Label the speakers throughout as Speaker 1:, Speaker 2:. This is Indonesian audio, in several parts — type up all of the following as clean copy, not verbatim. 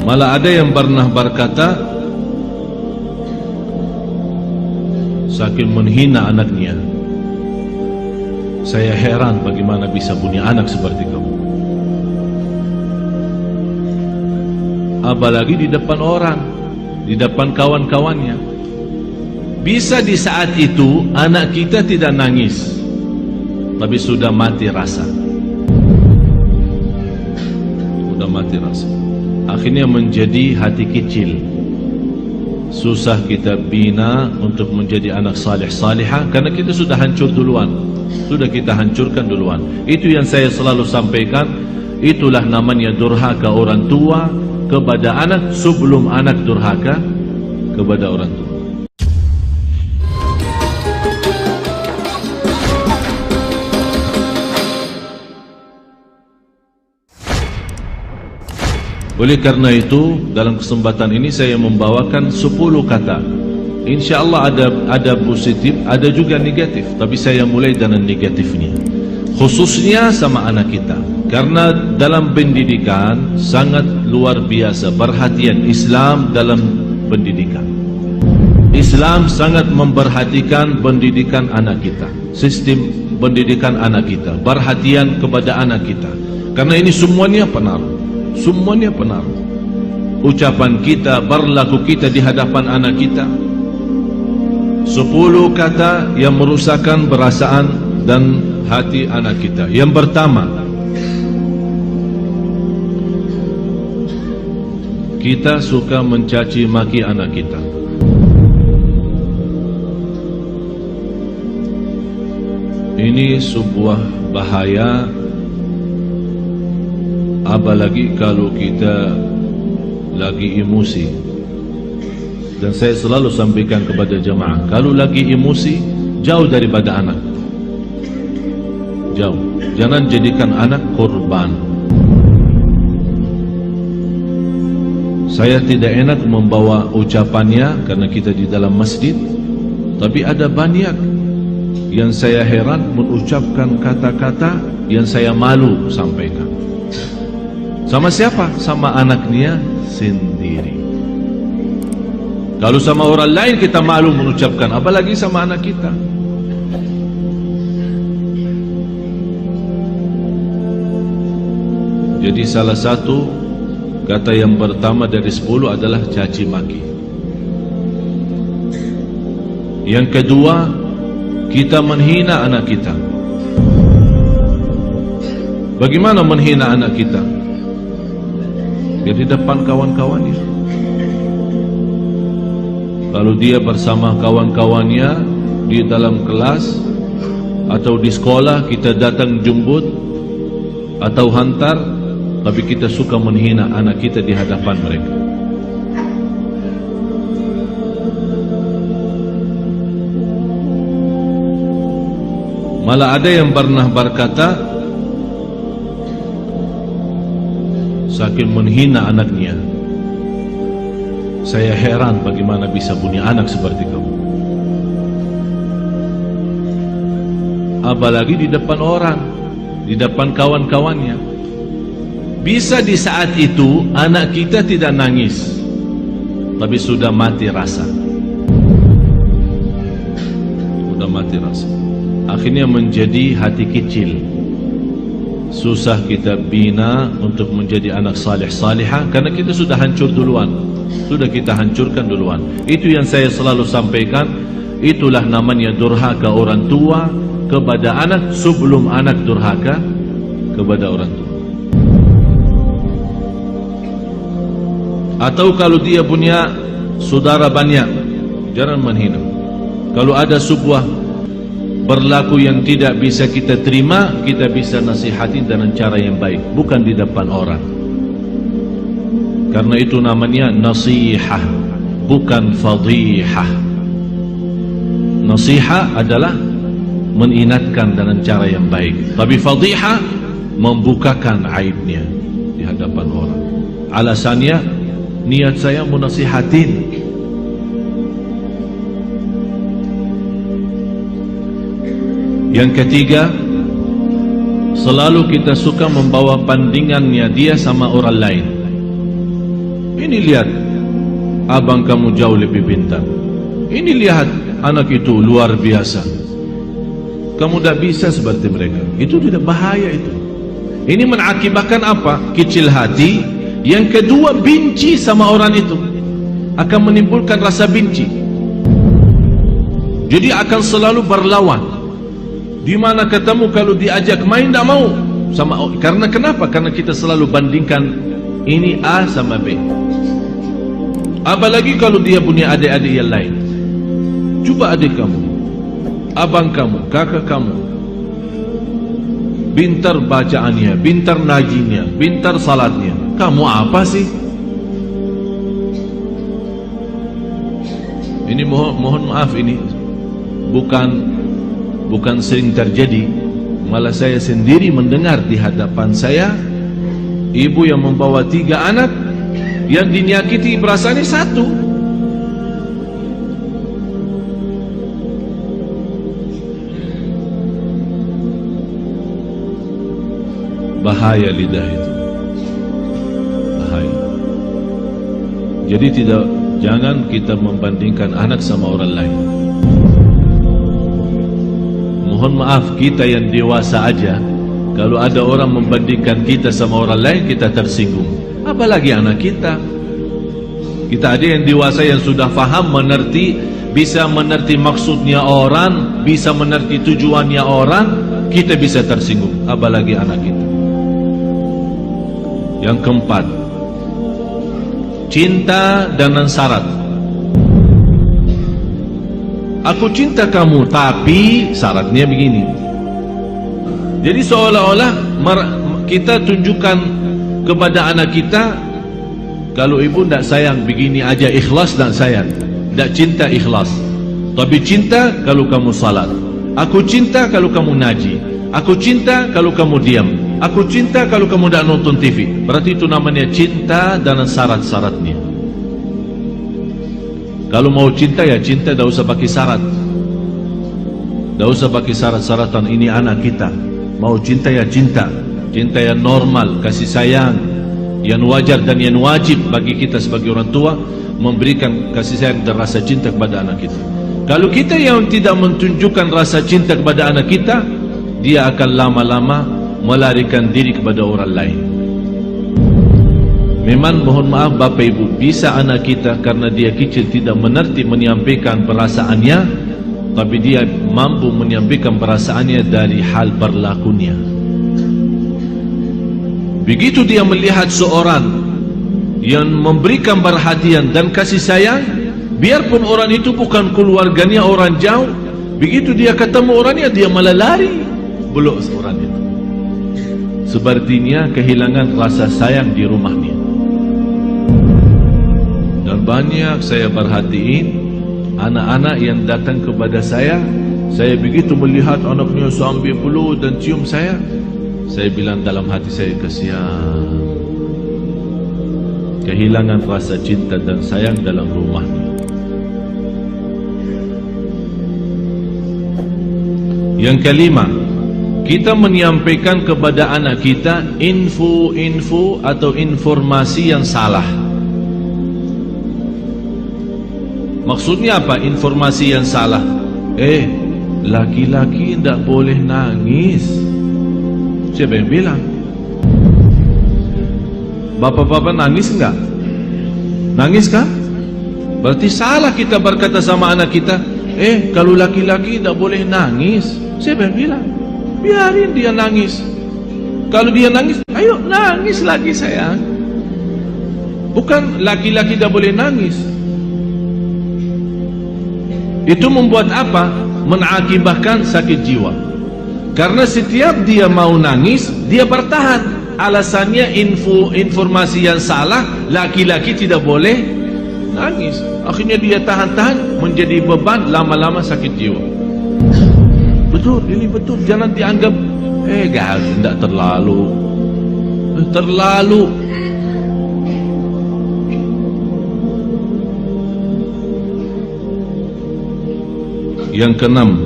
Speaker 1: Malah ada yang pernah berkata, saking menghina anaknya, saya heran bagaimana bisa punya anak seperti kamu. Apalagi di depan orang, di depan kawan-kawannya. Bisa di saat itu anak kita tidak nangis, tapi sudah mati rasa. Sudah mati rasa. Akhirnya menjadi hati kecil. Susah kita bina untuk menjadi anak salih-salihah karena kita sudah hancur duluan. Sudah kita hancurkan duluan. Itu yang saya selalu sampaikan. Itulah namanya durhaka orang tua kepada anak sebelum anak durhaka kepada orang tua. Oleh karena itu, dalam kesempatan ini saya membawakan 10 kata. Insya Allah ada positif, ada juga negatif. Tapi saya mulai dengan negatifnya. Khususnya sama anak kita. Karena dalam pendidikan sangat luar biasa perhatian Islam dalam pendidikan. Islam sangat memperhatikan pendidikan anak kita. Sistem pendidikan anak kita. Perhatian kepada anak kita. Karena ini semuanya pengaruh. Semuanya pengaruh. Ucapan kita, berlaku kita di hadapan anak kita. 10 kata yang merusakkan perasaan dan hati anak kita. Yang pertama, kita suka mencaci maki anak kita. Ini sebuah bahaya. Apalagi kalau kita lagi emosi. Dan saya selalu sampaikan kepada jemaah, kalau lagi emosi, jauh daripada anak. Jauh. Jangan jadikan anak korban. Saya tidak enak membawa ucapannya karena kita di dalam masjid. Tapi ada banyak yang saya heran mengucapkan kata-kata yang saya malu sampaikan. Sama siapa? Sama anaknya sendiri. Kalau sama orang lain kita malu mengucapkan, apalagi sama anak kita. Jadi salah satu kata yang pertama dari 10 adalah caci maki. Yang kedua, kita menghina anak kita. Bagaimana menghina anak kita? Di depan kawan-kawannya. Kalau dia bersama kawan-kawannya di dalam kelas atau di sekolah, kita datang jemput atau hantar, tapi kita suka menghina anak kita di hadapan mereka. Malah ada yang pernah berkata, saking menghina anaknya, saya heran bagaimana bisa punya anak seperti kamu. Apalagi di depan orang, di depan kawan-kawannya. Bisa di saat itu anak kita tidak nangis, tapi sudah mati rasa. Sudah mati rasa. Akhirnya menjadi hati kecil. Susah kita bina untuk menjadi anak salih-salihah karena kita sudah hancur duluan. Sudah kita hancurkan duluan. Itu yang saya selalu sampaikan. Itulah namanya durhaka orang tua kepada anak sebelum anak durhaka kepada orang tua. Atau kalau dia punya saudara banyak, jangan menghina. Kalau ada sebuah berlaku yang tidak bisa kita terima, kita bisa nasihati dengan cara yang baik, bukan di depan orang. Karena itu namanya nasihah, bukan fadihah. Nasihah adalah mengingatkan dengan cara yang baik, tapi fadihah membukakan aibnya di hadapan orang. Alasannya, niat saya menasihatin. Yang ketiga, selalu kita suka membawa bandingannya dia sama orang lain. Ini lihat, abang kamu jauh lebih pintar. Ini lihat, anak itu luar biasa. Kamu tidak bisa seperti mereka. Itu tidak bahaya itu. Ini mengakibatkan apa? Kecil hati. Yang kedua, benci sama orang itu. Akan menimbulkan rasa benci. Jadi akan selalu berlawan. Di mana ketemu kalau diajak main tidak mau. Karena kenapa? Karena kita selalu bandingkan ini A sama B. Apalagi kalau dia punya adik-adik yang lain. Coba adik kamu, abang kamu, kakak kamu, pintar bacaannya, pintar najinya, pintar salatnya. Kamu apa sih? Ini mohon maaf, ini bukan sering terjadi. Malah saya sendiri mendengar di hadapan saya, ibu yang membawa 3 anak, yang dinyakiti perasaannya 1. Bahaya lidah itu, bahaya. Jadi jangan kita membandingkan anak sama orang lain. Mohon maaf, kita yang dewasa aja, kalau ada orang membandingkan kita sama orang lain, kita tersinggung. Apalagi anak kita. Kita ada yang dewasa yang sudah faham, mengerti, bisa mengerti maksudnya orang, bisa mengerti tujuannya orang, kita bisa tersinggung. Apalagi anak kita. Yang keempat, cinta dengan syarat. Aku cinta kamu, tapi syaratnya begini. Jadi seolah-olah kita tunjukkan kepada anak kita, kalau ibu tidak sayang begini aja, ikhlas dan sayang. Tidak cinta ikhlas, tapi cinta kalau kamu salat. Aku cinta kalau kamu ngaji. Aku cinta kalau kamu diam. Aku cinta kalau kamu tidak nonton TV. Berarti itu namanya cinta dan syarat-syaratnya. Kalau mau cinta ya cinta, tidak usah pakai syarat. Tidak usah pakai syarat-syaratan. Ini anak kita. Mau cinta ya cinta. Cinta yang normal, kasih sayang, yang wajar dan yang wajib bagi kita sebagai orang tua, memberikan kasih sayang dan rasa cinta kepada anak kita. Kalau kita yang tidak menunjukkan rasa cinta kepada anak kita, dia akan lama-lama melarikan diri kepada orang lain. Memang mohon maaf Bapak Ibu, bisa anak kita karena dia kecil tidak mengerti menyampaikan perasaannya, tapi dia mampu menyampaikan perasaannya dari hal berlakunya. Begitu dia melihat seorang yang memberikan perhatian dan kasih sayang, biarpun orang itu bukan keluarganya, orang jauh, begitu dia ketemu orangnya, dia malah lari belok orang itu. Sepertinya kehilangan rasa sayang di rumahnya. Dan banyak saya perhatiin anak-anak yang datang kepada saya begitu melihat anaknya sambil peluk dan cium saya bilang dalam hati saya, kasihan, kehilangan rasa cinta dan sayang dalam rumahnya. Yang kelima, kita menyampaikan kepada anak kita info-info atau informasi yang salah. Maksudnya apa informasi yang salah? Laki-laki tidak boleh nangis. Siapa yang bilang? Bapak-bapak nangis enggak? Nangis kan? Berarti salah kita berkata sama anak kita, kalau laki-laki tidak boleh nangis. Siapa yang bilang? Biarin dia nangis. Kalau dia nangis, ayo nangis lagi sayang. Bukan laki-laki tidak boleh nangis. Itu membuat apa? Mengakibatkan sakit jiwa. Karena setiap dia mau nangis, dia bertahan. Alasannya informasi yang salah, laki-laki tidak boleh nangis. Akhirnya dia tahan-tahan, menjadi beban, lama-lama sakit jiwa. Betul, ini betul. Jangan dianggap tidak terlalu. Terlalu. Yang keenam,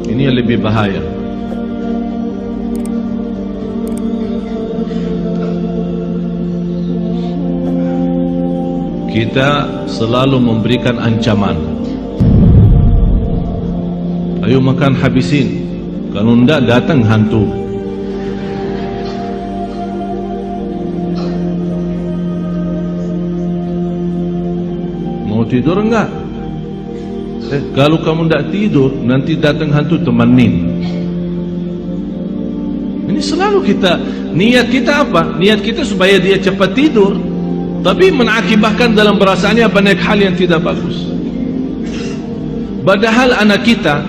Speaker 1: ini yang lebih bahaya. kita selalu memberikan ancaman. Ayo makan habisin, kalau enggak datang hantu. Mau tidur enggak? Kalau kamu enggak tidur, nanti datang hantu temenin. Ini selalu kita, niat kita apa? Niat kita supaya dia cepat tidur, tapi mengakibatkan dalam perasaannya banyak hal yang tidak bagus. Padahal anak kita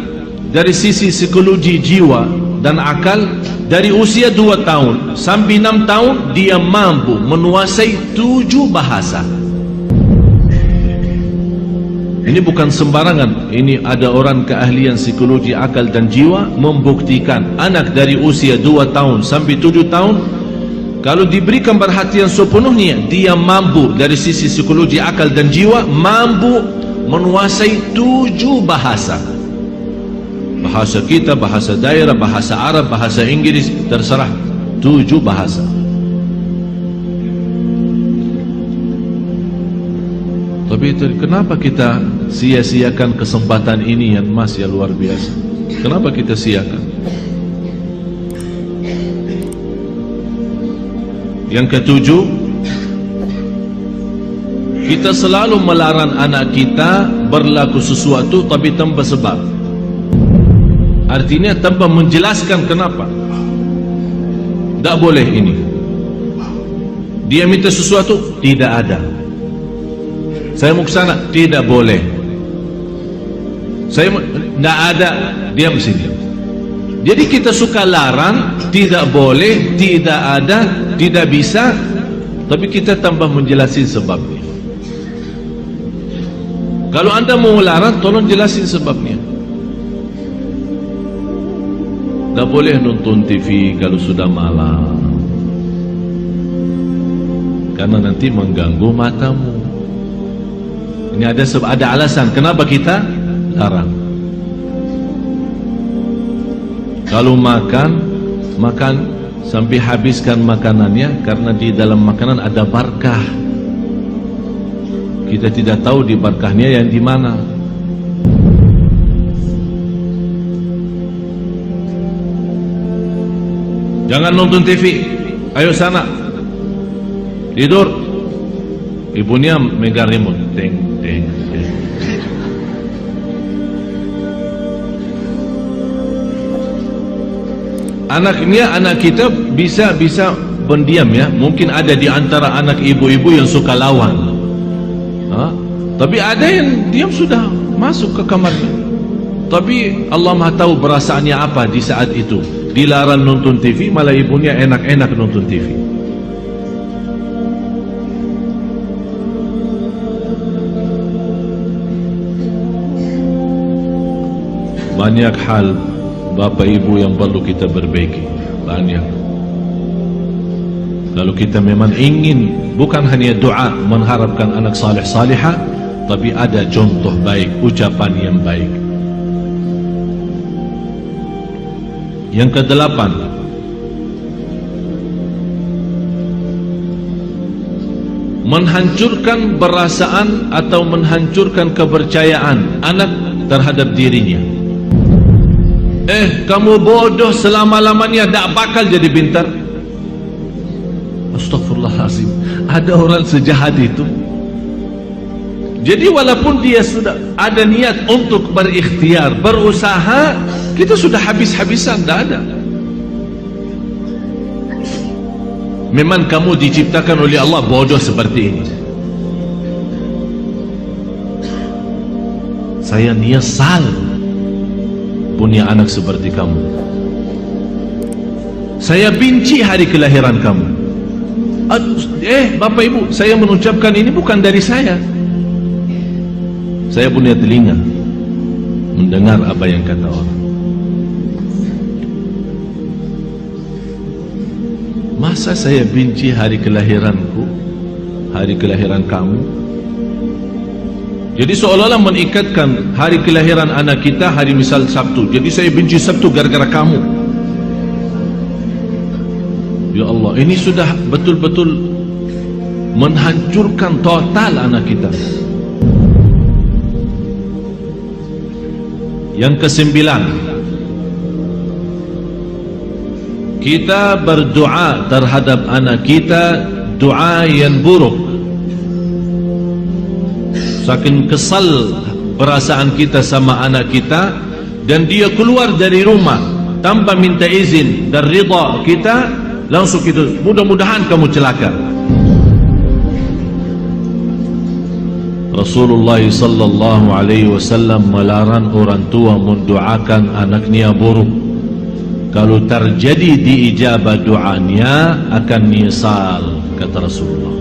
Speaker 1: dari sisi psikologi jiwa dan akal, dari usia 2 tahun sampai 6 tahun dia mampu menguasai 7 bahasa. Ini bukan sembarangan. Ini ada orang keahlian psikologi akal dan jiwa membuktikan anak dari usia 2 tahun sampai 7 tahun kalau diberikan perhatian sepenuhnya, dia mampu dari sisi psikologi akal dan jiwa mampu menguasai 7 bahasa. Bahasa kita, bahasa daerah, bahasa Arab, bahasa Inggris, terserah, 7 bahasa. Tapi kenapa kita sia-siakan kesempatan ini yang masih luar biasa? Kenapa kita siakan? Yang ketujuh, kita selalu melarang anak kita berlaku sesuatu tapi tanpa sebab. Artinya tanpa menjelaskan kenapa. Tak boleh ini. Dia minta sesuatu, tidak ada. Saya mau ke sana, tidak boleh. Saya tidak ada, diam sini. Jadi kita suka larang, tidak boleh, tidak ada, tidak bisa, tapi kita tambah menjelaskan sebabnya. Kalau anda mau larang, tolong jelasin sebabnya. Tak boleh nonton TV kalau sudah malam, karena nanti mengganggu matamu. Ini ada alasan kenapa kita larang. Kalau makan sampai habiskan makanannya, karena di dalam makanan ada barakah. Kita tidak tahu di barakahnya yang di mana. Jangan nonton TV, ayo sana tidur. Ibunya megang remote, teng teng teng. Anak kita bisa pendiam ya. Mungkin ada di antara anak ibu-ibu yang suka lawan. Tapi ada yang diam sudah masuk ke kamarnya. Tapi Allah Maha tahu perasaannya apa di saat itu. Dilarang nonton TV, malah ibunya enak-enak nonton TV. Banyak hal Bapak Ibu yang perlu kita perbaiki. Banyak. Kalau kita memang ingin bukan hanya doa mengharapkan anak saleh salihah, tapi ada contoh baik, ucapan yang baik. Yang ke-8, menghancurkan perasaan atau menghancurkan kepercayaan anak terhadap dirinya. Kamu bodoh selama-lamanya, tak bakal jadi pintar. Astaghfirullahaladzim, ada orang sejahat itu. Jadi walaupun dia sudah ada niat untuk berikhtiar, berusaha, kita sudah habis-habisan, tak ada. Memang kamu diciptakan oleh Allah bodoh seperti ini. Saya nyesal punya anak seperti kamu. Saya benci hari kelahiran kamu. Bapak Ibu, saya mengucapkan ini bukan dari saya. Saya punya telinga mendengar apa yang kata orang. Masa saya benci hari kelahiranku, hari kelahiran kamu? Jadi seolah-olah mengikatkan hari kelahiran anak kita hari misal Sabtu. Jadi saya benci Sabtu gara-gara kamu. Ya Allah, ini sudah betul-betul menghancurkan total anak kita. Yang kesembilan, kita berdoa terhadap anak kita doa yang buruk. Saking kesal perasaan kita sama anak kita, dan dia keluar dari rumah tanpa minta izin dan ridha kita, langsung kita, mudah-mudahan kamu celaka. Rasulullah sallallahu alaihi wasallam melarang orang tua mendoakan anaknya buruk. Kalau terjadi diijabah doanya akan menyesal, kata Rasulullah.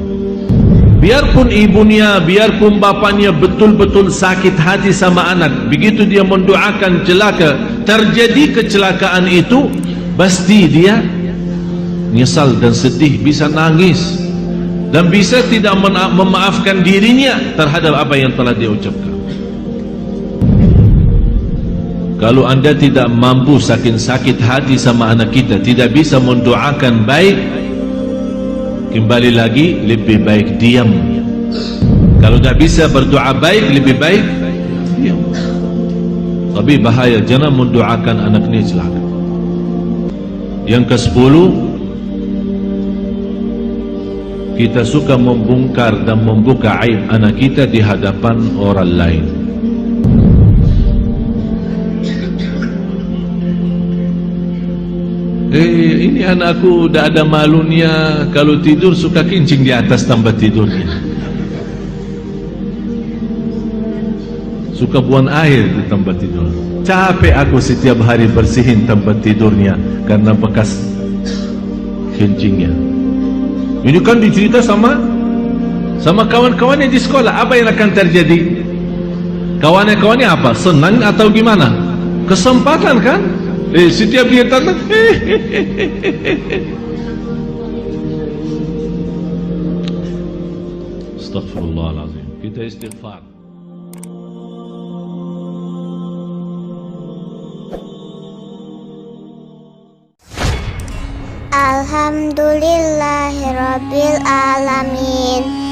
Speaker 1: Biarpun ibunya, biarpun bapaknya betul-betul sakit hati sama anak, begitu dia mendoakan celaka, terjadi kecelakaan itu, pasti dia menyesal dan sedih, bisa nangis, dan bisa tidak memaafkan dirinya terhadap apa yang telah dia ucapkan. Kalau anda tidak mampu saking sakit hati sama anak kita, tidak bisa mendoakan baik, kembali lagi, lebih baik diam. Kalau tak bisa berdoa baik, lebih baik diam. Tapi bahaya, jangan mendoakan anak ini celaka. Yang ke-10, kita suka membongkar dan membuka aib anak kita di hadapan orang lain. Ini anakku dah ada malunya, kalau tidur suka kencing di atas tempat tidurnya, suka buang air di tempat tidur. Capek aku setiap hari bersihin tempat tidurnya karena bekas kencingnya. Ini kan dicerita sama kawan-kawannya di sekolah. Apa yang akan terjadi? Kawan-kawannya apa? Senang atau gimana? Kesempatan kan? Setiap dia datang, Astaghfirullahaladzim. Kita istighfar.
Speaker 2: Alhamdulillahirabbil alamin.